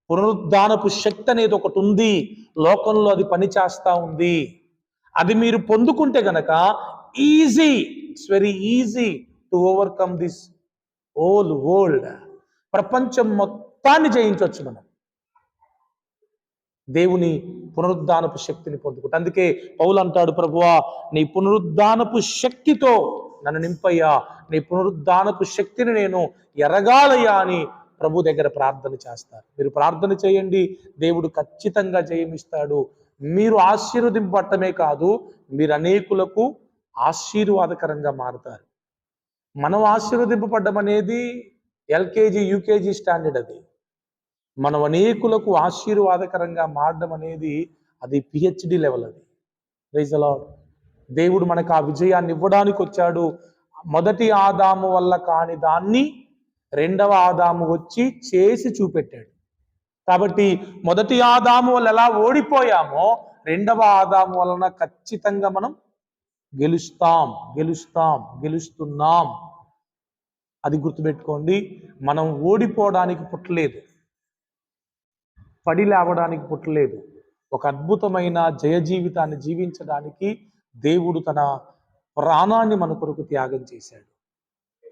S1: పునరుద్ధానపు శక్తి అనేది ఒకటి ఉంది లోకంలో, అది పనిచేస్తా ఉంది. అది మీరు పొందుకుంటే గనక easy, it's very easy to overcome this whole world. ప్రపంచం మొత్తాన్ని జయించవచ్చు మనం దేవుని పునరుద్ధానపు శక్తిని పొందుకుంటే. అందుకే పౌలు అంటాడు, ప్రభువా నీ పునరుద్ధానపు శక్తితో నన్ను నింపయ్యా, నీ పునరుద్ధానపు శక్తిని నేను ఎరగాలయ్యా అని ప్రభు దగ్గర ప్రార్థన చేస్తారు. మీరు ప్రార్థన చేయండి, దేవుడు ఖచ్చితంగా జయమిస్తాడు. మీరు ఆశీర్వదింపబడటమే కాదు, మీరు అనేకులకు ఆశీర్వాదకరంగా మారుతారు. మనం ఆశీర్వదింపబడ్డం అనేది ఎల్కేజీ యూకేజీ స్టాండర్డ్. అది మనం అనేకులకు ఆశీర్వాదకరంగా మారడం అనేది అది పిహెచ్డి లెవెల్. అది ప్రైజ్ ది లార్డ్. దేవుడు మనకు ఆ విజయాన్ని ఇవ్వడానికి వచ్చాడు. మొదటి ఆదాము వల్ల కాని దాన్ని రెండవ ఆదాము వచ్చి చేసి చూపెట్టాడు. కాబట్టి మొదటి ఆదాము వల్ల ఎలా ఓడిపోయామో రెండవ ఆదాము వలన ఖచ్చితంగా మనం గెలుస్తున్నాం. అది గుర్తుపెట్టుకోండి. మనం ఓడిపోవడానికి పుట్టలేదు, పడి లేవడానికి పుట్టలేదు. ఒక అద్భుతమైన జయ జీవితాన్ని జీవించడానికి దేవుడు తన ప్రాణాన్ని మన కొరకు త్యాగం చేశాడు.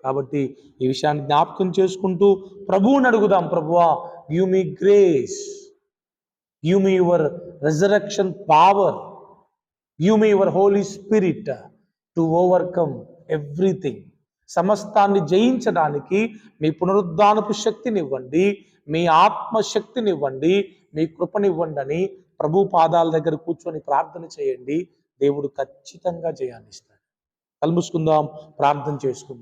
S1: కాబట్టి ఈ విషయాన్ని జ్ఞాపకం చేసుకుంటూ ప్రభువుని అడుగుదాం, ప్రభువా give me grace, give me your resurrection power, give me your holy spirit to overcome everything. సమస్తాన్ని జయించడానికి మీ పునరుద్ధానపు శక్తినివ్వండి, మీ ఆత్మశక్తినివ్వండి, మీ కృపనివ్వండి అని ప్రభు పాదాల దగ్గర కూర్చొని ప్రార్థన చేయండి. దేవుడు ఖచ్చితంగా జయాన్ని ఇస్తాడు. కళ్ళు మూసుకుందాం, ప్రార్థన చేసుకుందాం.